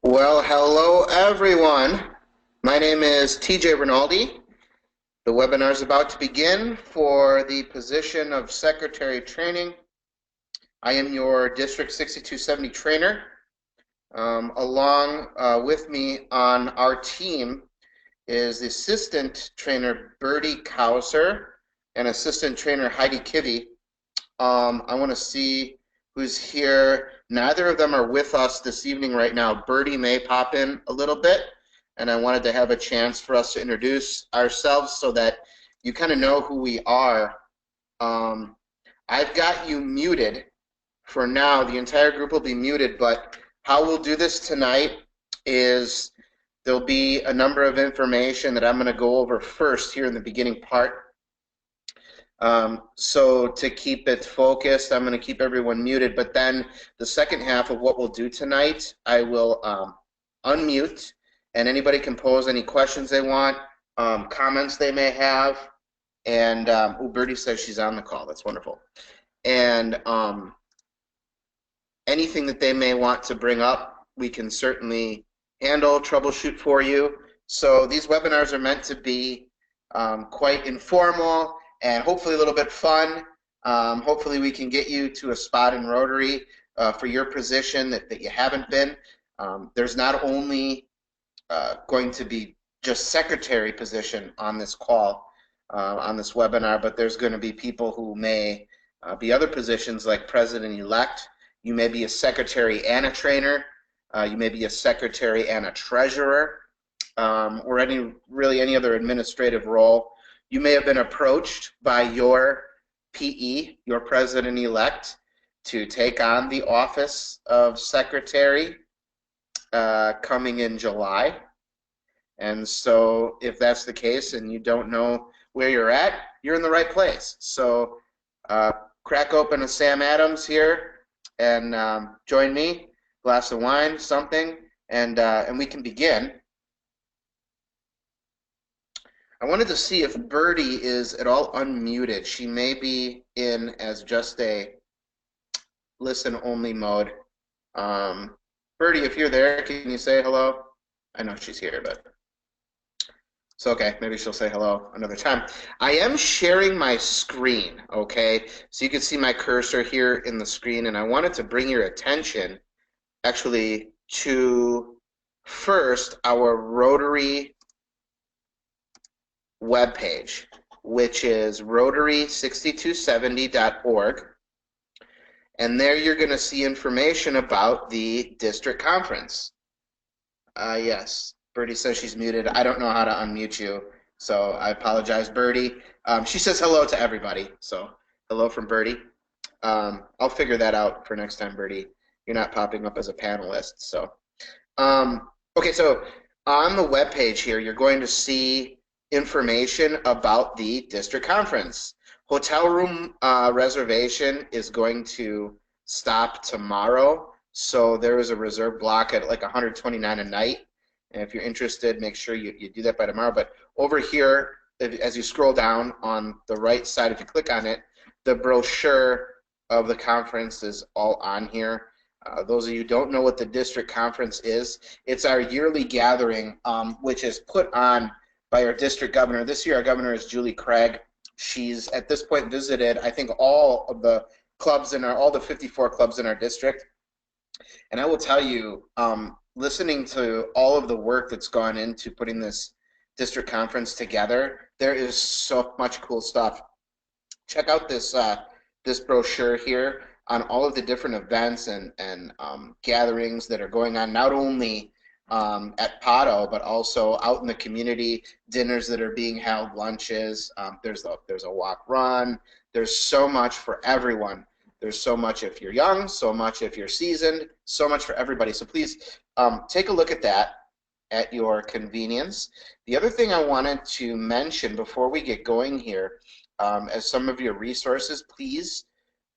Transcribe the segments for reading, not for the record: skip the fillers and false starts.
Well, hello everyone. My name is TJ Rinaldi. The webinar is about to begin for the position of Secretary Training. I am your District 6270 trainer. Along with me on our team is the Assistant Trainer Bertie Kauser and Assistant Trainer Heidi Kivy. I want to see who's here. Neither of them are with us this evening right now. Bertie may pop in a little bit, and I wanted to have a chance for us to introduce ourselves so that you kind of know who we are. I've got you muted for now. The entire group will be muted, but how we'll do this tonight is there'll be a number of information that I'm going to go over first here in the beginning part. So to keep it focused, I'm going to keep everyone muted, but then the second half of what we'll do tonight, I will unmute, and anybody can pose any questions they want, comments they may have, and Bertie says she's on the call. That's wonderful. And anything that they may want to bring up, we can certainly handle, troubleshoot for you. So these webinars are meant to be quite informal and hopefully a little bit fun. Hopefully we can get you to a spot in Rotary for your position that you haven't been. There's not only going to be just secretary position on this call, on this webinar, but there's going to be people who may be other positions like president-elect. You may be a secretary and a trainer. You may be a secretary and a treasurer, or really any other administrative role. You may have been approached by your PE, your president-elect, to take on the office of secretary coming in July. And so if that's the case and you don't know where you're at, you're in the right place. So crack open a Sam Adams here and join me, glass of wine, something, and we can begin. I wanted to see if Bertie is at all unmuted. She may be in as just a listen-only mode. Bertie, if you're there, can you say hello? I know she's here, but it's okay. Maybe she'll say hello another time. I am sharing my screen, okay? So you can see my cursor here in the screen, and I wanted to bring your attention actually to first our Rotary webpage, which is rotary6270.org. And there you're going to see information about the district conference. Yes, Bertie says she's muted. I don't know how to unmute you, so I apologize, Bertie. She says hello to everybody, so hello from Bertie. I'll figure that out for next time, Bertie. You're not popping up as a panelist, so. Okay, so on the webpage here, you're going to see information about the district conference. Hotel room reservation is going to stop tomorrow, so there is a reserve block at like $129 a night. And if you're interested, make sure you do that by tomorrow. But over here, as you scroll down on the right side, if you click on it, the brochure of the conference is all on here. Those of you who don't know what the district conference is, it's our yearly gathering, which is put on by our district governor. This year our governor is Julie Craig. She's at this point visited, I think, all of the clubs all the 54 clubs in our district. And I will tell you, listening to all of the work that's gone into putting this district conference together, there is so much cool stuff. Check out this this brochure here on all of the different events and gatherings that are going on, not only at Pato, but also out in the community, dinners that are being held, lunches. There's a walk run. There's so much for everyone. There's so much if you're young, so much if you're seasoned, so much for everybody. So please take a look at that at your convenience. The other thing I wanted to mention before we get going here, as some of your resources, please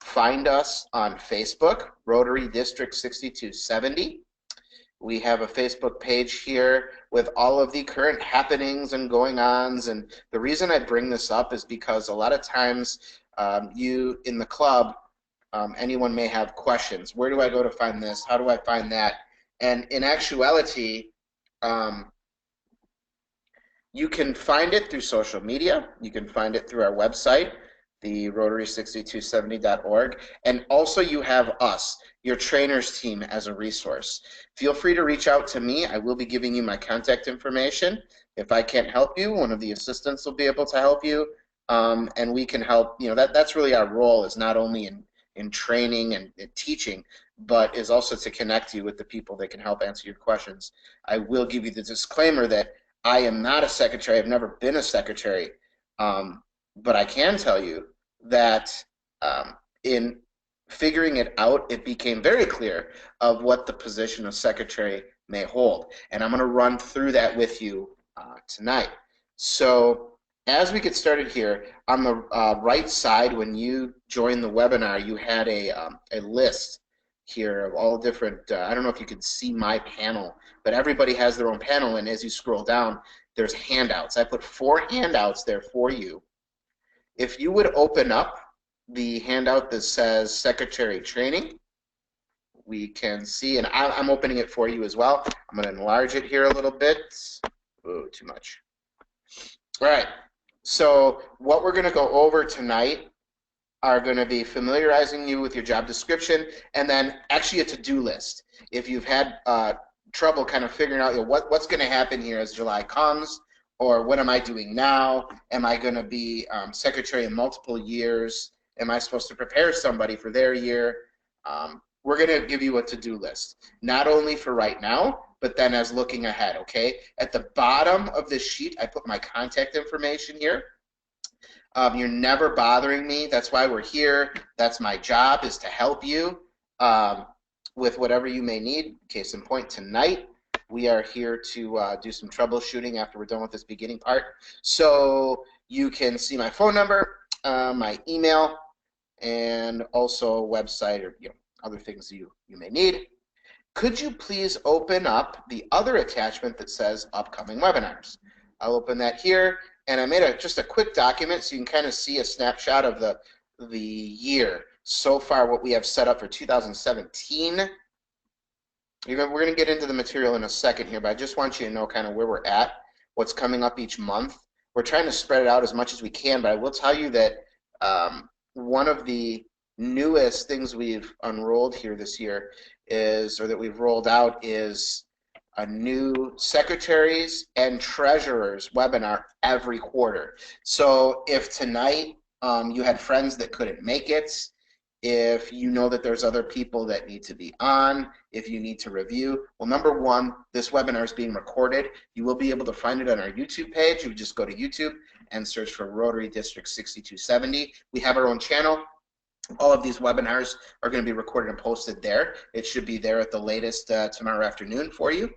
find us on Facebook, Rotary District 6270. We have a Facebook page here with all of the current happenings and going-ons, and the reason I bring this up is because a lot of times you in the club, anyone may have questions. Where do I go to find this? How do I find that? And in actuality, you can find it through social media. You can find it through our website, the Rotary6270.org. And also you have us, your trainers team, as a resource. Feel free to reach out to me. I will be giving you my contact information. If I can't help you, one of the assistants will be able to help you. And we can help. That's really our role, is not only in training and teaching, but is also to connect you with the people that can help answer your questions. I will give you the disclaimer that I am not a secretary. I've never been a secretary. But I can tell you that in figuring it out, it became very clear of what the position of secretary may hold. And I'm going to run through that with you tonight. So as we get started here, on the right side, when you joined the webinar, you had a list here of all different, I don't know if you can see my panel, but everybody has their own panel, and as you scroll down, there's handouts. I put 4 handouts there for you. If you would open up the handout that says Secretary Training, we can see, and I'm opening it for you as well. I'm going to enlarge it here a little bit. Oh, too much. All right, so what we're going to go over tonight are going to be familiarizing you with your job description, and then actually a to-do list. If you've had trouble kind of figuring out what's going to happen here as July comes, or what am I doing now? Am I going to be secretary in multiple years? Am I supposed to prepare somebody for their year? We're going to give you a to-do list, not only for right now, but then as looking ahead, okay? At the bottom of this sheet, I put my contact information here. You're never bothering me. That's why we're here. That's my job, is to help you with whatever you may need. Case in point, tonight we are here to do some troubleshooting after we're done with this beginning part. So you can see my phone number, my email, and also a website, or other things you may need. Could you please open up the other attachment that says upcoming webinars? I'll open that here. And I made just a quick document so you can kind of see a snapshot of the year so far, what we have set up for 2017. We're going to get into the material in a second here, but I just want you to know kind of where we're at, what's coming up each month. We're trying to spread it out as much as we can, but I will tell you that one of the newest things we've unrolled here this year is, or that we've rolled out, is a new secretaries and treasurers webinar every quarter. So if tonight you had friends that couldn't make it, if you know that there's other people that need to be on, if you need to review, well, number one, this webinar is being recorded. You will be able to find it on our YouTube page. You just go to YouTube and search for Rotary District 6270. We have our own channel. All of these webinars are going to be recorded and posted there. It should be there at the latest tomorrow afternoon for you.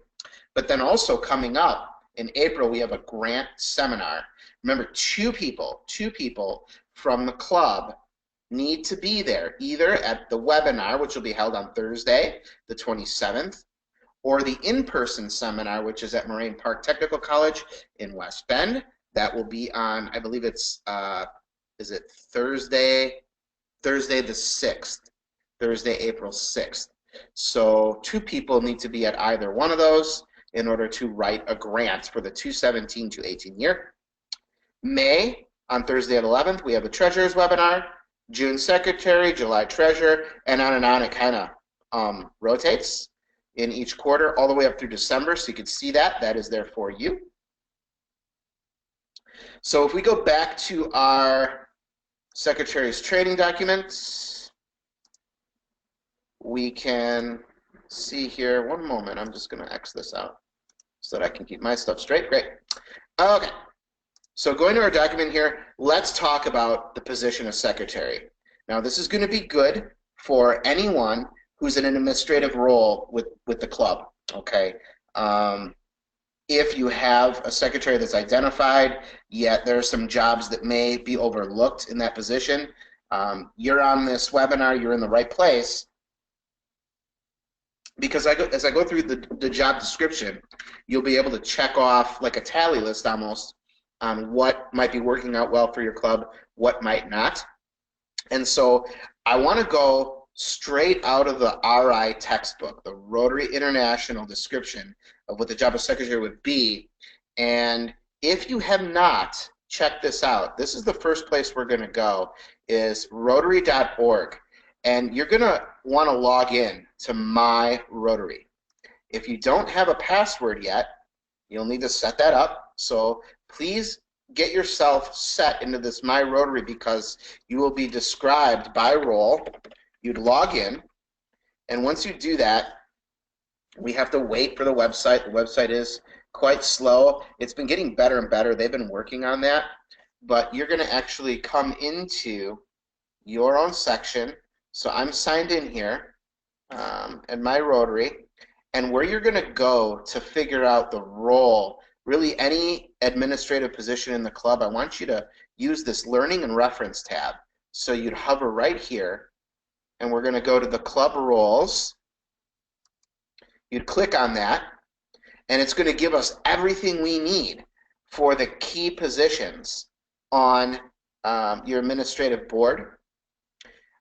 But then also coming up in April, we have a grant seminar. Remember, two people from the club need to be there, either at the webinar, which will be held on Thursday, the 27th, or the in-person seminar, which is at Moraine Park Technical College in West Bend. That will be on, I believe it's, is it Thursday the 6th, Thursday, April 6th. So 2 people need to be at either one of those in order to write a grant for the 2017-18 year. May, on Thursday the 11th, we have a treasurer's webinar. June secretary, July treasurer, and on it kind of rotates in each quarter all the way up through December, so you can see that. That is there for you. So if we go back to our secretary's training documents, we can see here, one moment, I'm just going to X this out so that I can keep my stuff straight. Great. Okay. So going to our document here, let's talk about the position of secretary. Now this is going to be good for anyone who's in an administrative role with the club, okay? If you have a secretary that's identified, yet there are some jobs that may be overlooked in that position, you're on this webinar, you're in the right place, because as I go through the job description, you'll be able to check off like a tally list almost on what might be working out well for your club, what might not. And so I want to go straight out of the RI textbook, the Rotary International description of what the job of secretary would be. And if you have not checked this out, this is the first place we're going to go, is rotary.org. And you're going to want to log in to My Rotary. If you don't have a password yet, you'll need to set that up. So please get yourself set into this My Rotary, because you will be described by role. You'd log in, and once you do that, we have to wait for the website. The website is quite slow. It's been getting better and better. They've been working on that, but you're going to actually come into your own section. So I'm signed in here at My Rotary, and where you're going to go to figure out the role, really any administrative position in the club, I want you to use this Learning and Reference tab. So you'd hover right here, and we're going to go to the club roles. You'd click on that, and it's going to give us everything we need for the key positions on your administrative board.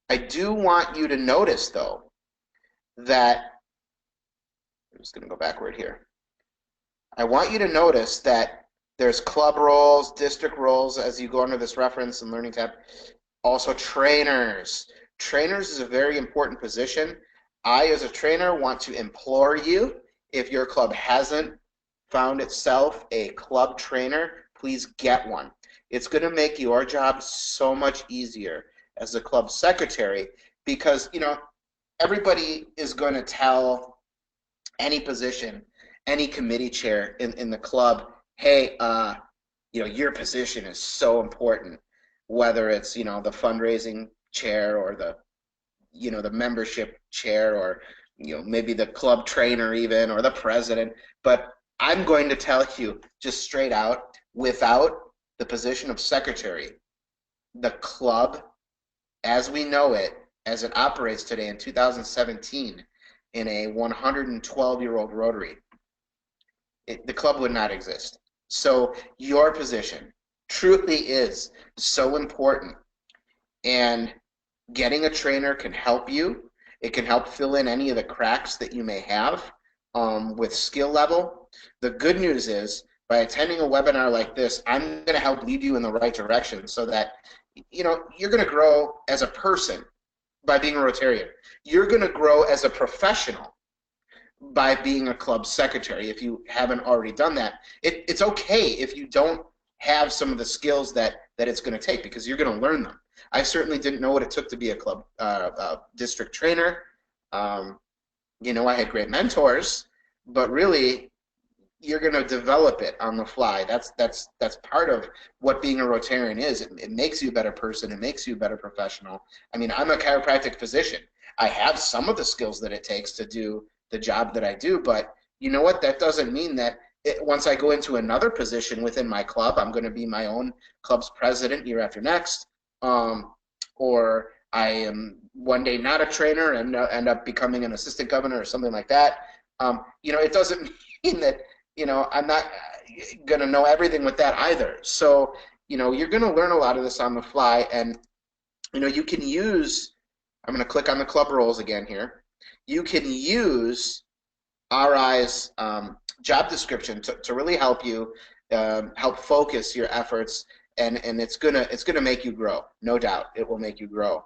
I do want you to notice, though, that I'm just going to go backward here. I want you to notice that there's club roles, district roles as you go under this reference and learning tab. Also trainers. Trainers is a very important position. I, as a trainer, want to implore you, if your club hasn't found itself a club trainer, please get one. It's going to make your job so much easier as a club secretary, because, you know, everybody is going to tell any position, any committee chair in the club, hey, you know, your position is so important, whether it's, you know, the fundraising chair or the, you know, the membership chair, or, you know, maybe the club trainer even, or the president. But I'm going to tell you just straight out, without the position of secretary, the club as we know it, as it operates today in 2017 in a 112-year-old Rotary, the club would not exist. So your position truly is so important, and getting a trainer can help you. It can help fill in any of the cracks that you may have with skill level. The good news is, by attending a webinar like this, I'm going to help lead you in the right direction, so that, you know, you're going to grow as a person by being a Rotarian. You're going to grow as a professional by being a club secretary if you haven't already done that. It's okay if you don't have some of the skills that it's going to take, because you're going to learn them. I certainly didn't know what it took to be a club district trainer. You know, I had great mentors, but really, you're going to develop it on the fly. That's part of what being a Rotarian is. It makes you a better person. It makes you a better professional. I mean, I'm a chiropractic physician. I have some of the skills that it takes to do the job that I do, but you know what? That doesn't mean that once I go into another position within my club, I'm going to be my own club's president year after next, or I am one day not a trainer and end up becoming an assistant governor or something like that. You know, it doesn't mean that, you know, I'm not going to know everything with that either. So, you know, you're going to learn a lot of this on the fly, and, you know, you can use, I'm going to click on the club roles again here. You can use RI's job description to really help you, help focus your efforts, and it's gonna make you grow. No doubt, it will make you grow.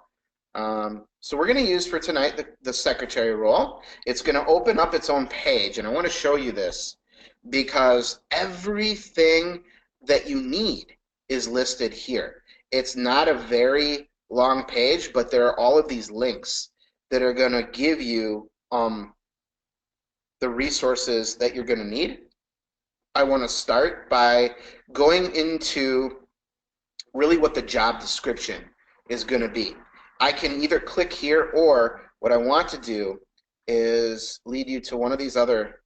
So we're going to use for tonight the secretary role. It's going to open up its own page, and I want to show you this because everything that you need is listed here. It's not a very long page, but there are all of these links that are going to give you the resources that you're going to need. I want to start by going into really what the job description is going to be. I can either click here, or what I want to do is lead you to one of these other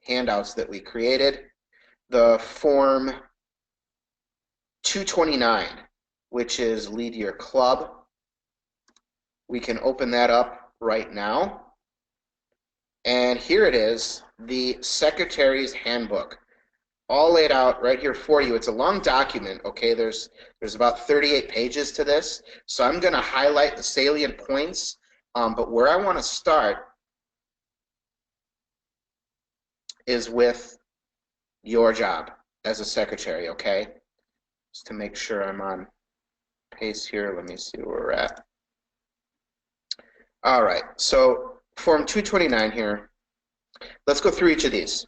handouts that we created, the form 229, which is Lead Your Club. We can open that up right now. And here it is, the Secretary's Handbook, all laid out right here for you. It's a long document, okay? There's about 38 pages to this, so I'm going to highlight the salient points But where I want to start is with your job as a secretary, okay? Just to make sure I'm on pace here. Let me see where we're at. All right, so Form 229 here. Let's go through each of these.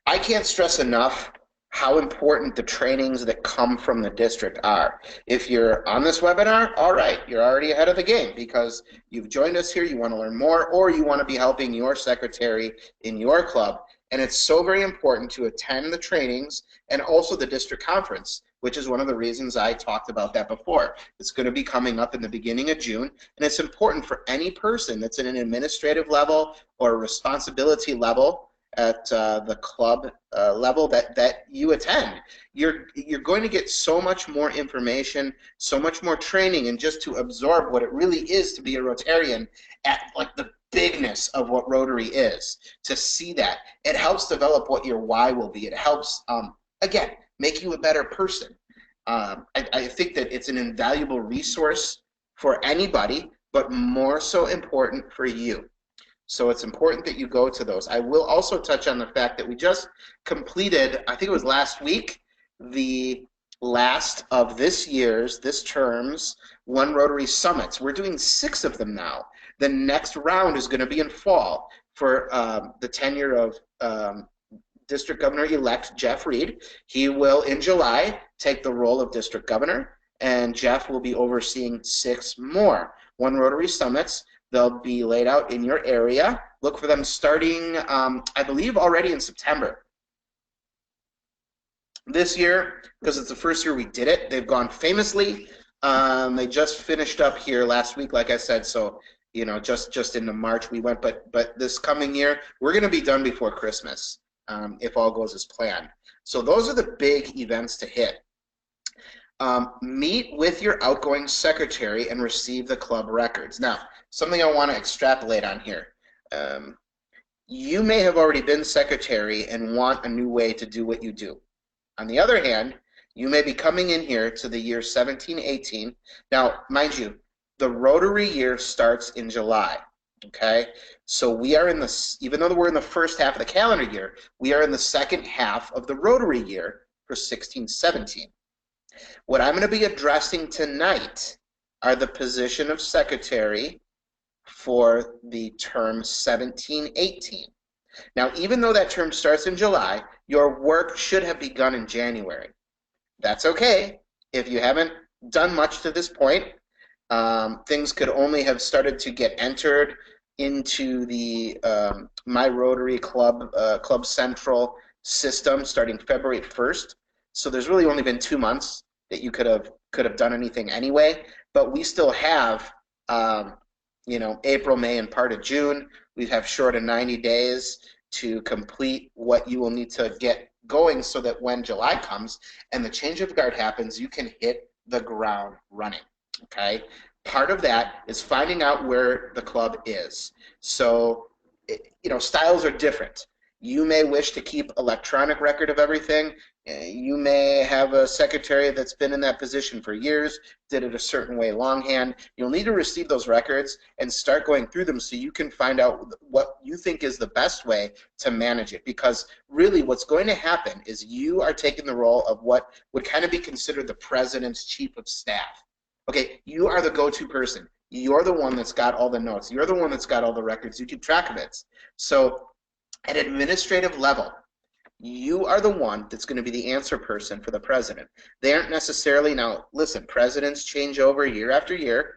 I can't stress enough how important the trainings that come from the district are. If you're on this webinar, all right, you're already ahead of the game because you've joined us here, you want to learn more, or you want to be helping your secretary in your club. And it's so very important to attend the trainings and also the district conference, which is one of the reasons I talked about that before. It's going to be coming up in the beginning of June, and it's important for any person that's at an administrative level or a responsibility level at the club level that you attend. You're going to get so much more information, so much more training, and just to absorb what it really is to be a Rotarian at like the bigness of what Rotary is. To see that, it helps develop what your why will be. It helps, again, make you a better person. I think that it's an invaluable resource for anybody, but more so important for you. So it's important that you go to those. I will also touch on the fact that we just completed, I think it was last week, the last of this term's One Rotary Summits. We're doing 6 of them now. The next round is going to be in fall for the tenure of District Governor-elect Jeff Reed. He will, in July, take the role of District Governor, and Jeff will be overseeing 6 more One Rotary Summits. They'll be laid out in your area. Look for them starting, I believe, already in September. This year, because it's the first year we did it, they've gone famously. They just finished up here last week, like I said, so you know, just into March we went. But this coming year, we're going to be done before Christmas, if all goes as planned. So those are the big events to hit. Meet with your outgoing secretary and receive the club records. Now, something I want to extrapolate on here. You may have already been secretary and want a new way to do what you do. On the other hand, you may be coming in here to the year 17-18. Now, mind you, the Rotary year starts in July. Okay, so we are in the, even though we're in the first half of the calendar year, we are in the second half of the Rotary year for 16-17. What I'm going to be addressing tonight are the position of secretary for the term 17-18. Now, even though that term starts in July, your work should have begun in January. That's okay. If you haven't done much to this point, things could only have started to get entered into the My Rotary Club Club Central system starting February 1st. So there's really only been 2 months that you could have done anything anyway. But we still have, you know, April, May, and part of June. We have short of 90 days to complete what you will need to get going so that when July comes and the change of guard happens, you can hit the ground running. Okay. Part of that is finding out where the club is. So, you know, styles are different. You may wish to keep electronic record of everything. You may have a secretary that's been in that position for years, did it a certain way longhand. You'll need to receive those records and start going through them so you can find out what you think is the best way to manage it. Because really what's going to happen is you are taking the role of what would kind of be considered the president's chief of staff. Okay, you are the go-to person. You're the one that's got all the notes. You're the one that's got all the records. You keep track of it. So at administrative level, you are the one that's going to be the answer person for the president. They aren't necessarily, now listen, presidents change over year after year,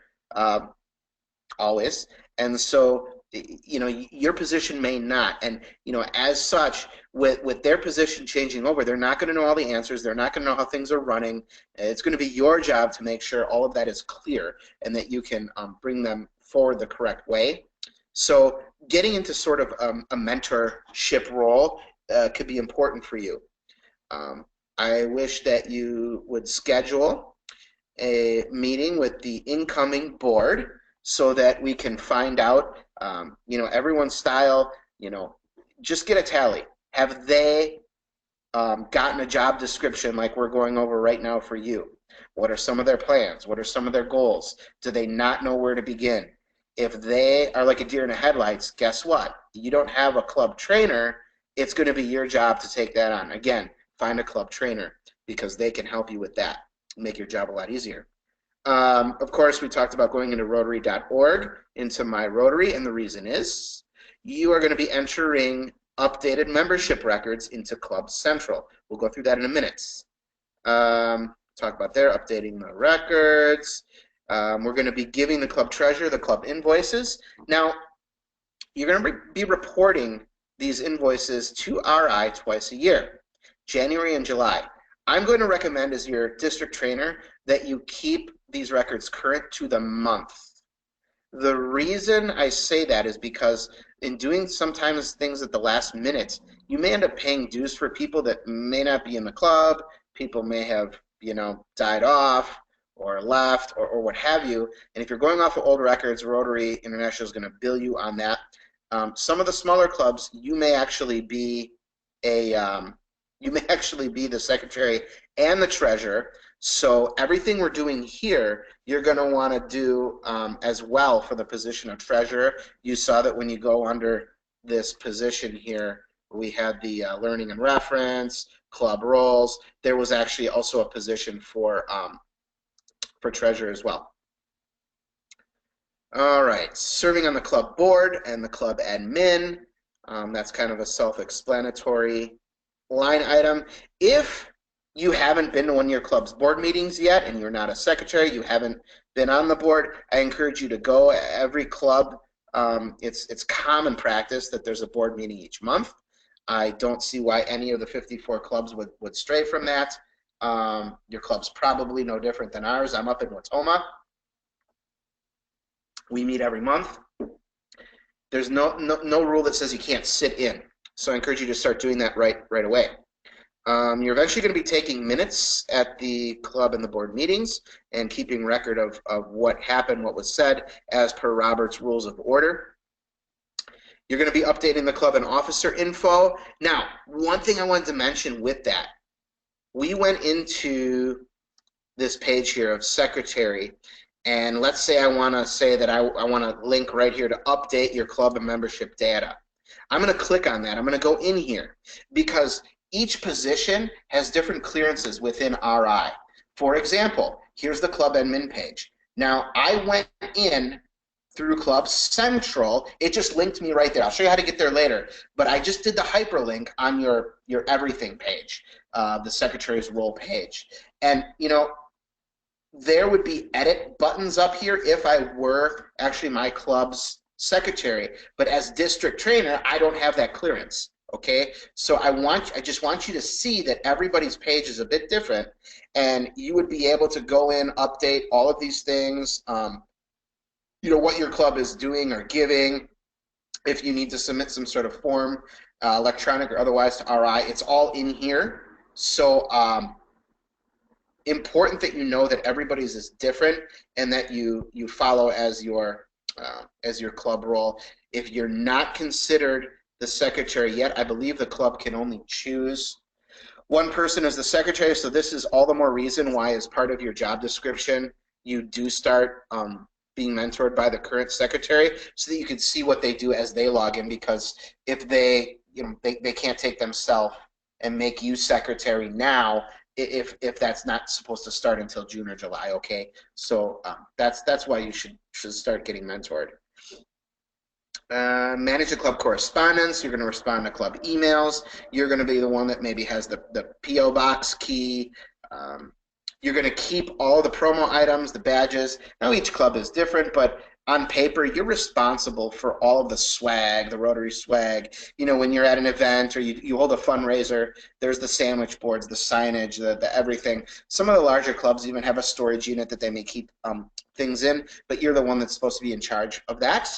always, and so you know your position may not, and you know as such, with their position changing over, they're not going to know all the answers. They're not going to know how things are running. It's going to be your job to make sure all of that is clear and that you can bring them forward the correct way. So getting into sort of a mentorship role could be important for you. I wish that you would schedule a meeting with the incoming board so that we can find out, you know, everyone's style, you know, just get a tally. Have they gotten a job description like we're going over right now for you? What are some of their plans? What are some of their goals? Do they not know where to begin? If they are like a deer in the headlights, guess what? You don't have a club trainer. It's going to be your job to take that on. Again, find a club trainer because they can help you with that, make your job a lot easier. Of course, we talked about going into Rotary.org, into My Rotary, and the reason is you are going to be entering updated membership records into Club Central. We'll go through that in a minute. Talk about there, updating the records. We're going to be giving the club treasurer the club invoices. Now, you're going to be reporting these invoices to RI twice a year, January and July. I'm going to recommend as your district trainer that you keep these records current to the month. The reason I say that is because in doing sometimes things at the last minute, you may end up paying dues for people that may not be in the club. People may have, died off or left or what have you. And if you're going off of old records, Rotary International is going to bill you on that. Some of the smaller clubs, you may actually be the secretary and the treasurer. So everything we're doing here, you're going to want to do as well for the position of treasurer. You saw that when you go under this position here, we had the learning and reference, club roles. There was actually also a position for treasurer as well. All right, serving on the club board and the club admin. That's kind of a self-explanatory line item. If you haven't been to one of your club's board meetings yet and you're not a secretary, you haven't been on the board, I encourage you to go. Every club, it's common practice that there's a board meeting each month. I don't see why any of the 54 clubs would stray from that. Your club's probably no different than ours. I'm up in Watoma. We meet every month. There's no rule that says you can't sit in. So I encourage you to start doing that right away. You're eventually going to be taking minutes at the club and the board meetings and keeping record of what happened, what was said, as per Robert's Rules of Order. You're going to be updating the club and officer info. Now, one thing I wanted to mention with that, we went into this page here of secretary, and let's say I want to say that I want to link right here to update your club and membership data. I'm going to click on that. I'm going to go in here because each position has different clearances within RI. For example, here's the club admin page. Now, I went in through Club Central. It just linked me right there. I'll show you how to get there later. But I just did the hyperlink on your everything page, the secretary's role page. And, there would be edit buttons up here if I were actually my club's secretary. But as district trainer, I don't have that clearance. Okay, so I just want you to see that everybody's page is a bit different, and you would be able to go in, update all of these things, what your club is doing or giving. If you need to submit some sort of form, electronic or otherwise, to RI, it's all in here. So important that you know that everybody's is different and that you follow as your club role. If you're not considered the secretary yet, I believe the club can only choose one person as the secretary, so this is all the more reason why as part of your job description you do start being mentored by the current secretary so that you can see what they do as they log in, because if they can't take themselves and make you secretary now if that's not supposed to start until June or July. Okay, so that's why you should start getting mentored. Manage the club correspondence. You're going to respond to club emails. You're going to be the one that maybe has the P.O. box key. You're going to keep all the promo items, the badges. Now each club is different, but on paper you're responsible for all of the swag, the Rotary swag. When you're at an event or you hold a fundraiser, there's the sandwich boards, the signage, the everything. Some of the larger clubs even have a storage unit that they may keep things in, but you're the one that's supposed to be in charge of that.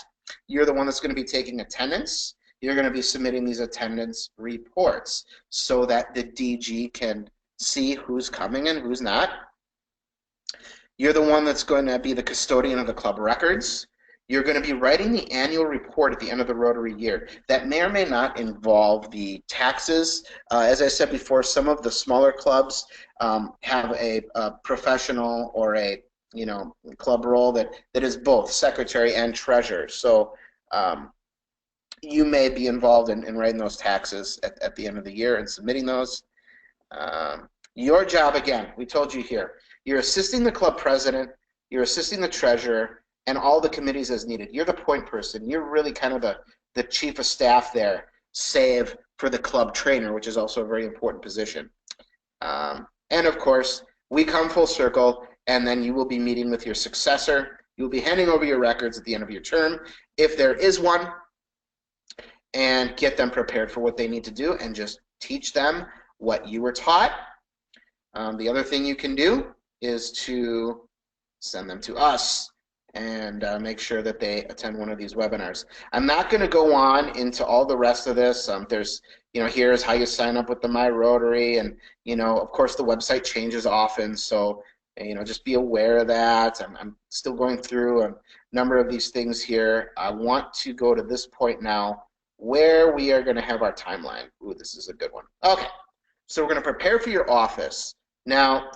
You're the one that's going to be taking attendance. You're going to be submitting these attendance reports so that the DG can see who's coming and who's not. You're the one that's going to be the custodian of the club records. You're going to be writing the annual report at the end of the Rotary year. That may or may not involve the taxes. As I said before, some of the smaller clubs have a professional or a club role that is both secretary and treasurer. So you may be involved in writing those taxes at the end of the year and submitting those. Your job, again, we told you here, you're assisting the club president, you're assisting the treasurer, and all the committees as needed. You're the point person. You're really kind of the chief of staff there, save for the club trainer, which is also a very important position. And of course, we come full circle, and then you will be meeting with your successor. You will be handing over your records at the end of your term, if there is one, and get them prepared for what they need to do, and just teach them what you were taught. The other thing you can do is to send them to us and make sure that they attend one of these webinars. I'm not going to go on into all the rest of this. There's, here's how you sign up with the My Rotary, and, of course the website changes often, so, just be aware of that. I'm still going through a number of these things here. I want to go to this point now where we are going to have our timeline. Ooh, this is a good one. Okay, so we're going to prepare for your office. Now,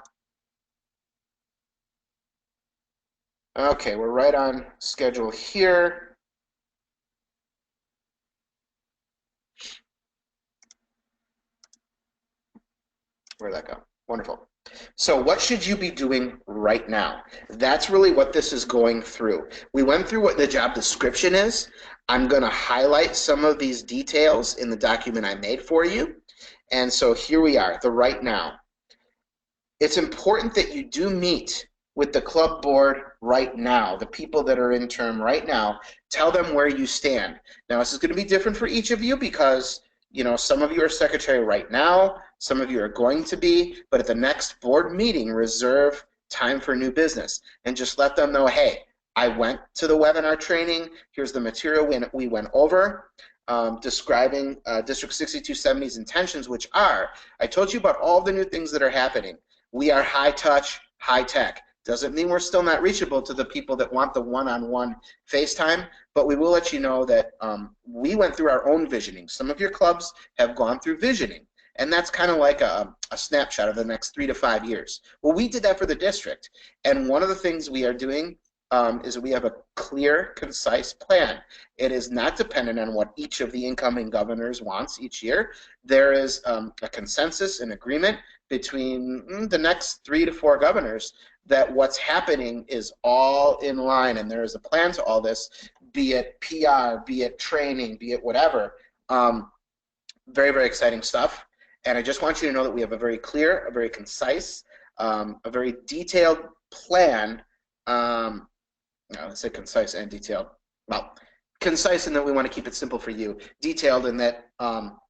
okay, we're right on schedule here. Where'd that go? Wonderful. So what should you be doing right now? That's really what this is going through. We went through what the job description is. I'm going to highlight some of these details in the document I made for you. And so here we are, the right now. It's important that you do meet with the club board right now, the people that are in term right now. Tell them where you stand. Now, this is going to be different for each of you because, some of you are secretary right now, some of you are going to be, but at the next board meeting, reserve time for new business and just let them know, hey, I went to the webinar training. Here's the material we went over, describing District 6270's intentions, which are, I told you about all the new things that are happening. We are high touch, high tech. Doesn't mean we're still not reachable to the people that want the one-on-one FaceTime, but we will let you know that we went through our own visioning. Some of your clubs have gone through visioning, and that's kind of like a snapshot of the next 3 to 5 years. Well, we did that for the district, and one of the things we are doing is that we have a clear, concise plan. It is not dependent on what each of the incoming governors wants each year. There is a consensus, an agreement between the next 3 to 4 governors that what's happening is all in line, and there is a plan to all this, be it PR, be it training, be it whatever. Very, very exciting stuff. And I just want you to know that we have a very clear, a very concise, a very detailed plan. No, let's say concise and detailed. Well, concise in that we want to keep it simple for you. Detailed in that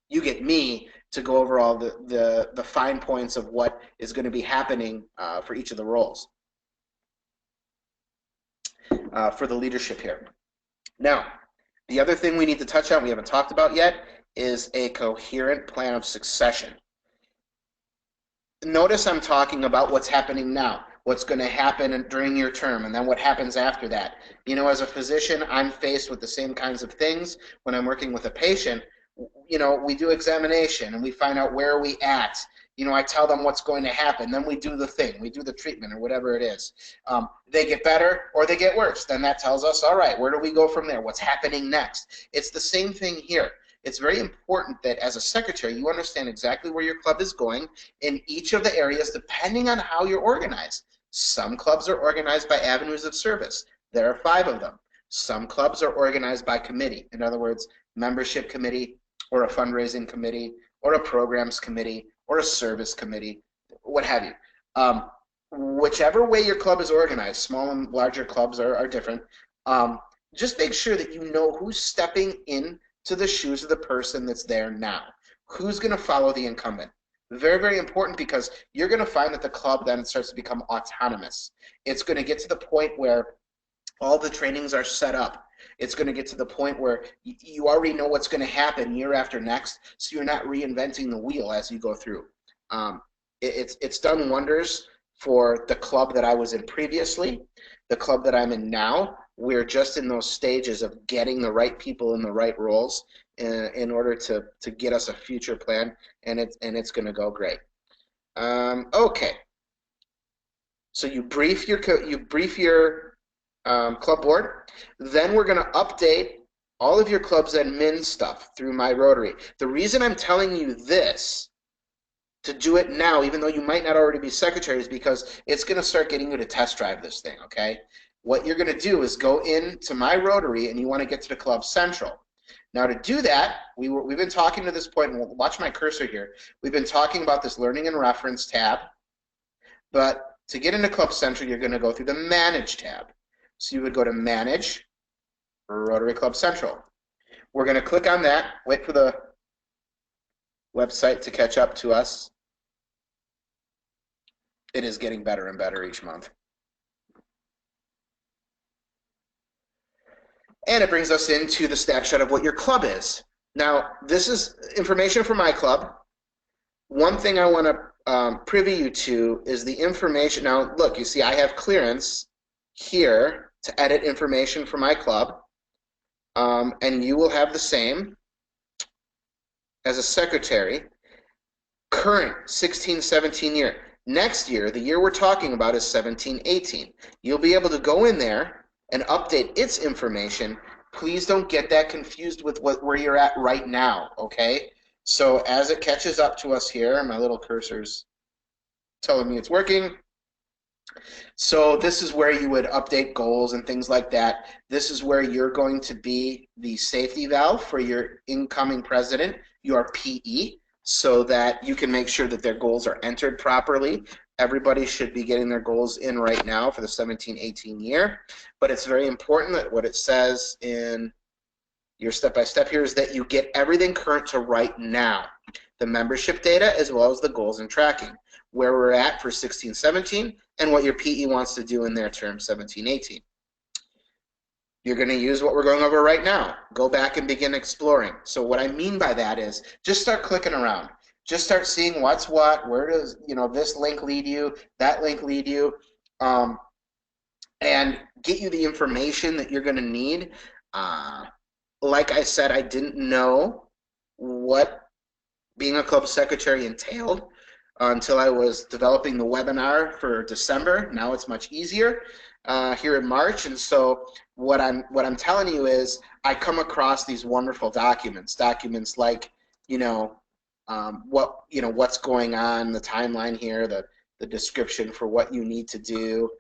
you get me to go over all the fine points of what is going to be happening for each of the roles for the leadership here. Now, the other thing we need to touch on, we haven't talked about yet, is a coherent plan of succession. Notice I'm talking about what's happening now, what's going to happen during your term, and then what happens after that. As a physician, I'm faced with the same kinds of things when I'm working with a patient. We do examination and we find out where are we at. I tell them what's going to happen. Then we do the thing. We do the treatment or whatever it is. They get better or they get worse. Then that tells us, all right, where do we go from there? What's happening next? It's the same thing here. It's very important that as a secretary, you understand exactly where your club is going in each of the areas depending on how you're organized. Some clubs are organized by avenues of service. There are 5 of them. Some clubs are organized by committee. In other words, membership committee or a fundraising committee or a programs committee or a service committee, what have you. Whichever way your club is organized, small and larger clubs are different, just make sure that you know who's stepping in to the shoes of the person that's there now. Who's going to follow the incumbent? Very, very important, because you're going to find that the club then starts to become autonomous. It's going to get to the point where all the trainings are set up. It's going to get to the point where you already know what's going to happen year after next, so you're not reinventing the wheel as you go through. It's done wonders for the club that I was in previously, the club that I'm in now. We're just in those stages of getting the right people in the right roles in order to get us a future plan, and it's going to go great. Okay. So you brief your club board. Then we're going to update all of your club's admin stuff through My Rotary. The reason I'm telling you this, to do it now, even though you might not already be secretary, is because it's going to start getting you to test drive this thing, okay? What you're going to do is go into My Rotary, and you want to get to the Club Central. Now, to do that, we've been talking to this point, and watch my cursor here. We've been talking about this Learning and Reference tab, but to get into Club Central, you're going to go through the Manage tab. So you would go to Manage, Rotary Club Central. We're going to click on that, wait for the website to catch up to us. It is getting better and better each month. And it brings us into the snapshot of what your club is. Now, this is information for my club. One thing I want to privy you to is the information. Now, look, you see I have clearance here to edit information for my club, and you will have the same as a secretary. Current 16-17 year. Next year, the year we're talking about is 17-18. You'll be able to go in there and update its information. Please don't get that confused with where you're at right now, okay? So as it catches up to us here, my little cursor's telling me it's working. So this is where you would update goals and things like that. This is where you're going to be the safety valve for your incoming president, your PE, so that you can make sure that their goals are entered properly. Everybody should be getting their goals in right now for the 17-18 year. But it's very important that what it says in your step-by-step here is that you get everything current to right now. The membership data as well as the goals and tracking. Where we're at for 16-17 and what your PE wants to do in their term 17-18. You're going to use what we're going over right now. Go back and begin exploring. So what I mean by that is just start clicking around. Just start seeing what's what, where does this link lead you, that link lead you, and get you the information that you're going to need. Like I said, I didn't know what being a club secretary entailed until I was developing the webinar for December. Now it's much easier here in March, and so what I'm telling you is I come across these wonderful documents like what's going on, the timeline here, the description for what you need to do.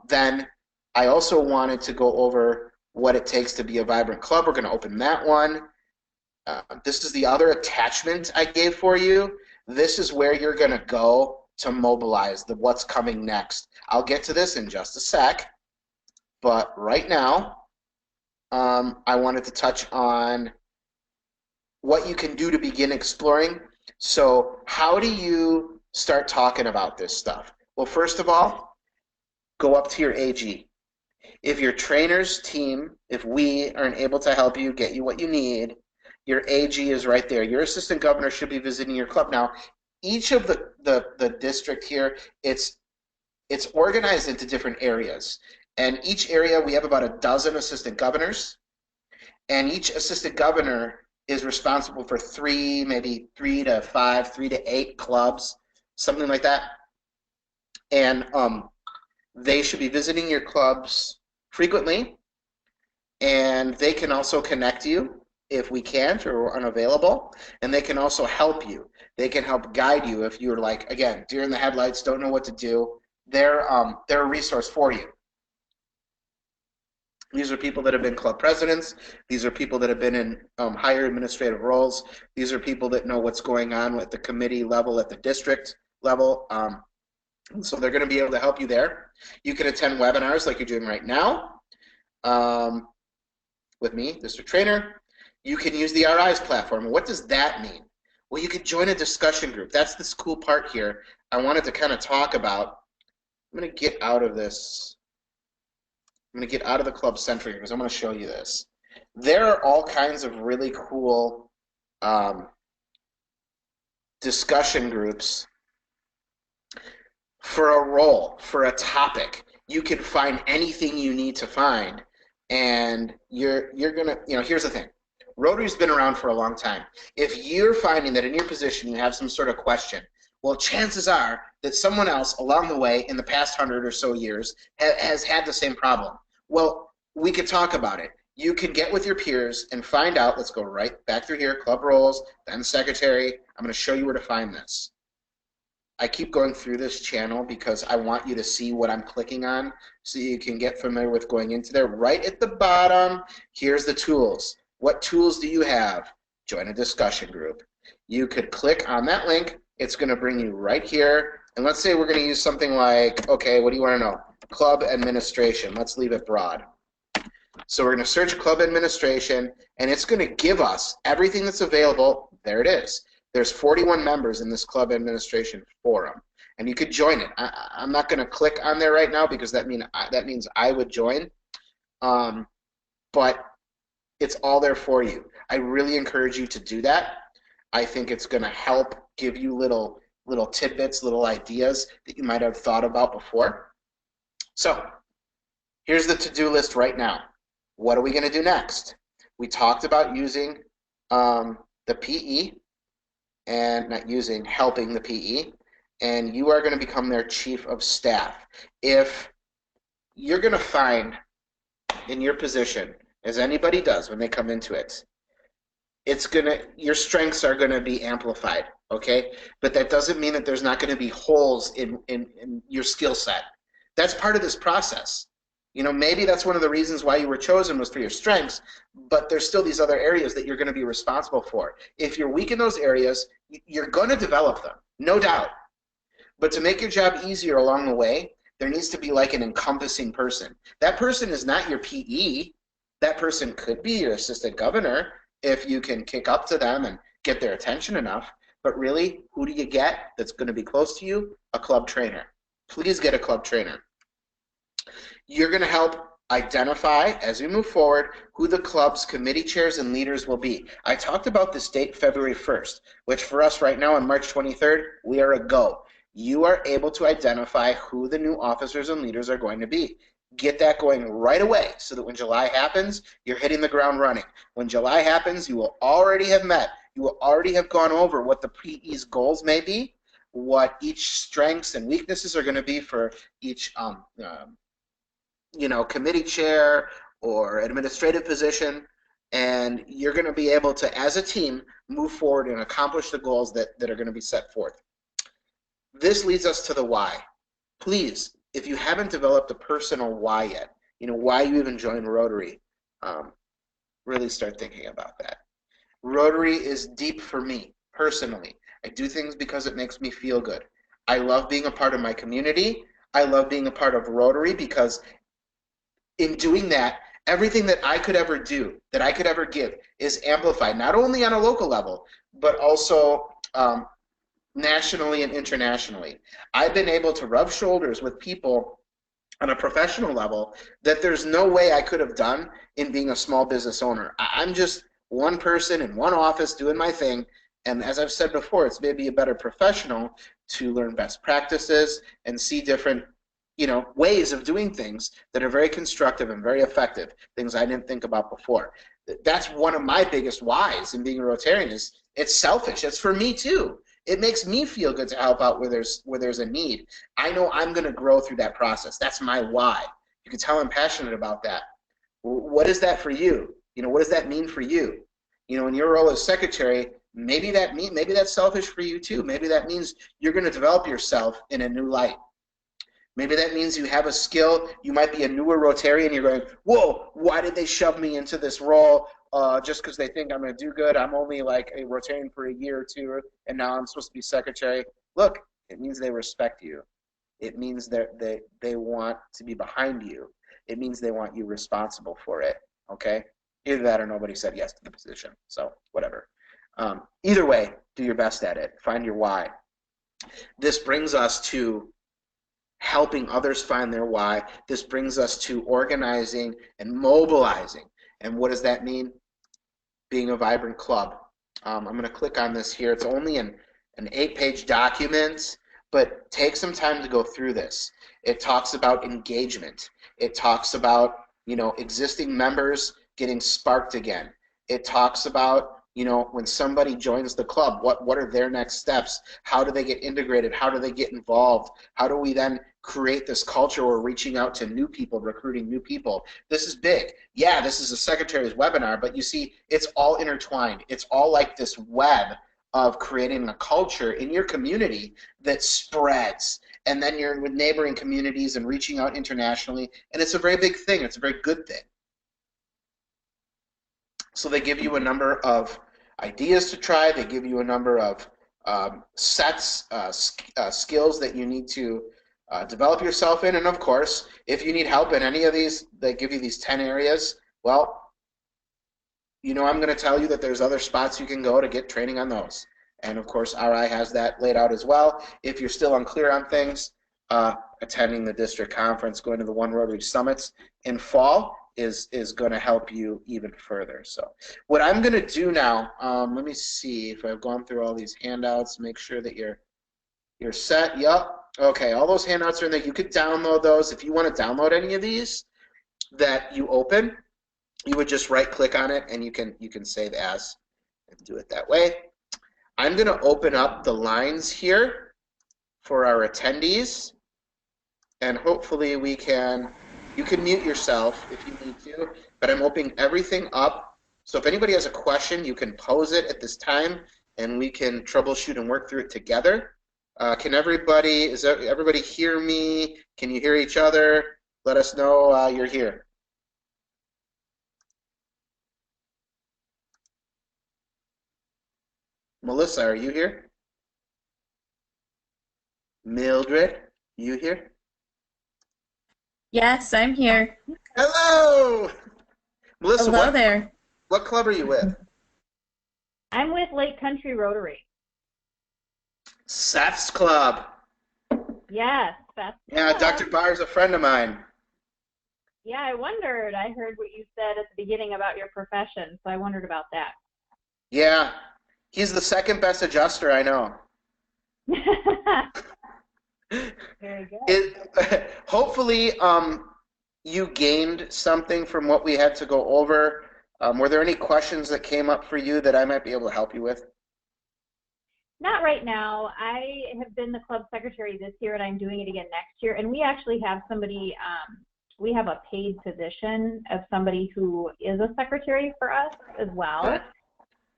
Then I also wanted to go over what it takes to be a vibrant club. We're going to open that one. This is the other attachment I gave for you. This is where you're going to go to mobilize what's coming next. I'll get to this in just a sec, but right now I wanted to touch on what you can do to begin exploring. So how do you start talking about this stuff? Well, first of all, go up to your AG. If your trainer's team, if we aren't able to help you get you what you need, your AG is right there. Your assistant governor should be visiting your club. Now, each of the district here, it's organized into different areas. And each area, we have about a dozen assistant governors. And each assistant governor is responsible for maybe 3 to 5, 3 to 8 clubs, something like that. And they should be visiting your clubs frequently. And they can also connect you if we can't or we're unavailable, and they can also help you. They can help guide you if you're like, again, deer in the headlights, don't know what to do. They're a resource for you. These are people that have been club presidents. These are people that have been in higher administrative roles. These are people that know what's going on at the committee level, at the district level. So they're going to be able to help you there. You can attend webinars like you're doing right now with me, district trainer. You can use the RI's platform. What does that mean? Well, you could join a discussion group. That's this cool part here I wanted to kind of talk about. I'm going to get out of this. I'm going to get out of the Club Central here because I'm going to show you this. There are all kinds of really cool discussion groups for a role, for a topic. You can find anything you need to find, and you're going to, here's the thing. Rotary's been around for a long time. If you're finding that in your position you have some sort of question, Well, chances are that someone else along the way in the past 100 or so years has had the same problem. Well, we could talk about it. You can get with your peers and find out. Let's go right back through here, club roles, then secretary. I'm going to show you where to find this. I keep going through this channel because I want you to see what I'm clicking on so you can get familiar with going into there. Right at the bottom, here's the tools. What tools do you have? Join a discussion group. You could click on that link. It's going to bring you right here. And let's say we're going to use something like, okay, what do you want to know? Club administration. Let's leave it broad. So we're going to search club administration, and it's going to give us everything that's available. There it is. There's 41 members in this club administration forum, and you could join it. I'm not going to click on there right now because that means I would join, but it's all there for you. I really encourage you to do that. I think it's going to help give you little tidbits, little ideas that you might have thought about before. So here's the to-do list right now. What are we going to do next? We talked about using the PE, and helping the PE, and you are going to become their chief of staff. If you're going to find in your position, as anybody does when they come into it, your strengths are going to be amplified, okay? But that doesn't mean that there's not going to be holes in your skill set. That's part of this process. You know, maybe that's one of the reasons why you were chosen was for your strengths, but there's still these other areas that you're going to be responsible for. If you're weak in those areas, you're going to develop them, no doubt. But to make your job easier along the way, there needs to be like an encompassing person. That person is not your PE. That person could be your assistant governor if you can kick up to them and get their attention enough. But really, who do you get that's going to be close to you? A club trainer. Please get a club trainer. You're going to help identify, as we move forward, who the club's committee chairs and leaders will be. I talked about this date, February 1st, which for us right now on March 23rd, we are a go. You are able to identify who the new officers and leaders are going to be. Get that going right away so that when July happens, you're hitting the ground running. When July happens, you will already have met. You will already have gone over what the PE's goals may be, what each strengths and weaknesses are going to be for each committee chair or administrative position, and you're going to be able to, as a team, move forward and accomplish the goals that are going to be set forth. This leads us to the why. Please, if you haven't developed a personal why yet, why you even joined Rotary, really start thinking about that. Rotary is deep for me, personally. I do things because it makes me feel good. I love being a part of my community. I love being a part of Rotary because in doing that, everything that I could ever do, that I could ever give, is amplified, not only on a local level, but also nationally and internationally. I've been able to rub shoulders with people on a professional level that there's no way I could have done in being a small business owner. I'm just one person in one office doing my thing, and as I've said before, it's maybe a better professional to learn best practices and see different ways of doing things that are very constructive and very effective, things I didn't think about before. That's one of my biggest whys in being a Rotarian is it's selfish. It's for me too. It makes me feel good to help out where there's a need. I know I'm going to grow through that process. That's my why. You can tell I'm passionate about that. What is that for you? What does that mean for you? In your role as secretary, maybe that's selfish for you too. Maybe that means you're going to develop yourself in a new light. Maybe that means you have a skill. You might be a newer Rotarian. You're going, whoa, why did they shove me into this role just because they think I'm going to do good? I'm only like a Rotarian for a year or two, and now I'm supposed to be secretary. Look, it means they respect you. It means that they want to be behind you. It means they want you responsible for it, okay? Either that or nobody said yes to the position, so whatever. Either way, do your best at it. Find your why. This brings us to helping others find their why. This brings us to organizing and mobilizing. And what does that mean? Being a vibrant club. I'm going to click on this here. It's only an 8-page document, but take some time to go through this. It talks about engagement. It talks about existing members getting sparked again. It talks about when somebody joins the club, what are their next steps? How do they get integrated? How do they get involved? How do we then create this culture where we're reaching out to new people, recruiting new people? This is big. Yeah, this is a secretary's webinar, but you see, it's all intertwined. It's all like this web of creating a culture in your community that spreads. And then you're with neighboring communities and reaching out internationally. And it's a very big thing. It's a very good thing. So they give you a number of ideas to try. They give you a number of skills that you need to develop yourself in. And of course, if you need help in any of these, they give you these 10 areas. Well, I'm going to tell you that there's other spots you can go to get training on those. And of course, RI has that laid out as well. If you're still unclear on things, attending the district conference, going to the One Rotary Summits in fall is going to help you even further. So what I'm going to do now, let me see if I've gone through all these handouts, make sure that you're set. Yep. Okay, all those handouts are in there. You could download those. If you want to download any of these that you open, you would just right-click on it, and you can save as and do it that way. I'm going to open up the lines here for our attendees, and hopefully you can mute yourself if you need to, but I'm opening everything up. So if anybody has a question, you can pose it at this time, and we can troubleshoot and work through it together. Can everybody hear me? Can you hear each other? Let us know you're here. Melissa, are you here? Mildred, you here? Yes, I'm here. Hello! Melissa, Hello there. What club are you with? I'm with Lake Country Rotary. Seth's Club. Yes, that's Yeah, Dr. Barr's a friend of mine. Yeah, I wondered. I heard what you said at the beginning about your profession, so I wondered about that. Yeah, he's the second best adjuster I know. Very good. Hopefully, you gained something from what we had to go over. Were there any questions that came up for you that I might be able to help you with? Not right now. I have been the club secretary this year, and I'm doing it again next year. And we actually have somebody, we have a paid position of somebody who is a secretary for us as well. Okay.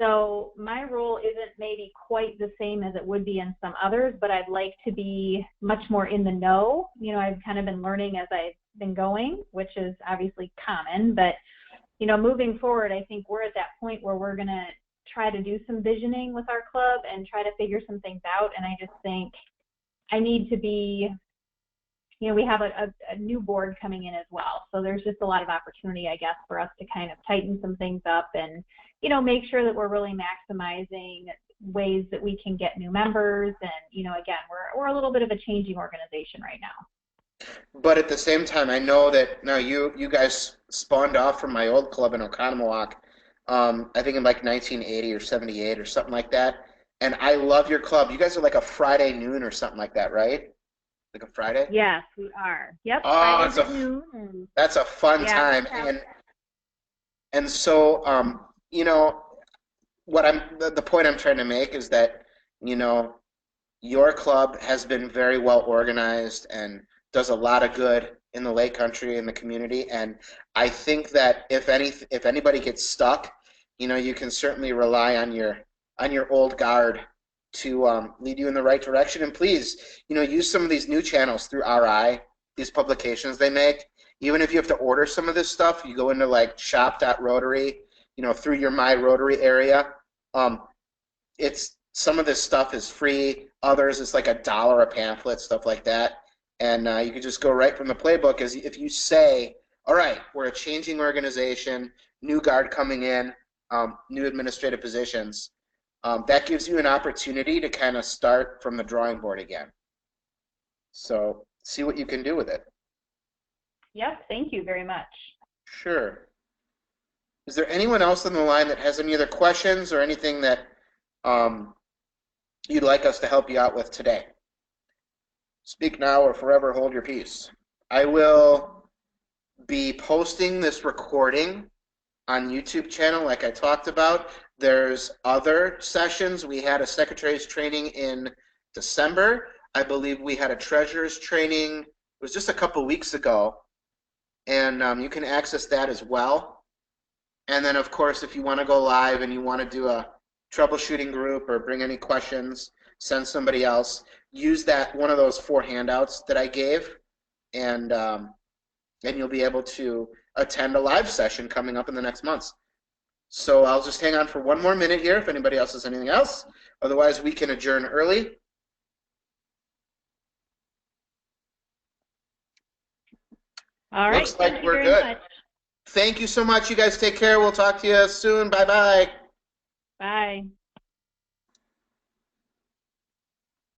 So my role isn't maybe quite the same as it would be in some others, but I'd like to be much more in the know. I've kind of been learning as I've been going, which is obviously common, but moving forward, I think we're at that point where we're going to try to do some visioning with our club and try to figure some things out. And I just think I need to be, we have a new board coming in as well. So there's just a lot of opportunity, I guess, for us to kind of tighten some things up and, make sure that we're really maximizing ways that we can get new members. And, again, we're a little bit of a changing organization right now. But at the same time, I know that now you guys spawned off from my old club in Oconomowoc, I think in like 1980 or 78 or something like that. And I love your club. You guys are like a Friday noon or something like that, right? Like a Friday? Yes, we are. Yep. Oh, that's a fun Yeah, time. And so, the point I'm trying to make is that, your club has been very well organized and does a lot of good in the Lake Country and the community. And I think that if anybody gets stuck, you can certainly rely on your old guard to lead you in the right direction. And please, use some of these new channels through RI, these publications they make. Even if you have to order some of this stuff, you go into like shop.rotary, through your My Rotary area. Some of this stuff is free. Others, it's like $1 a pamphlet, stuff like that. And you can just go right from the playbook. As if you say, all right, we're a changing organization, new guard coming in, new administrative positions, that gives you an opportunity to kind of start from the drawing board again. So see what you can do with it. Yep, thank you very much. Sure. Is there anyone else on the line that has any other questions or anything that you'd like us to help you out with today? Speak now or forever hold your peace. I will be posting this recording on YouTube channel like I talked about. There's other sessions. We had a secretary's training in December. I believe we had a treasurer's training. It was just a couple weeks ago, and you can access that as well. And then, of course, if you want to go live and you want to do a troubleshooting group or bring any questions, send somebody else. Use that one of those 4 handouts that I gave, and you'll be able to attend a live session coming up in the next months. So I'll just hang on for one more minute here if anybody else has anything else. Otherwise, we can adjourn early. All right. Looks like Thank you we're very good. much. Thank you so much. You guys take care. We'll talk to you soon. Bye-bye. Bye.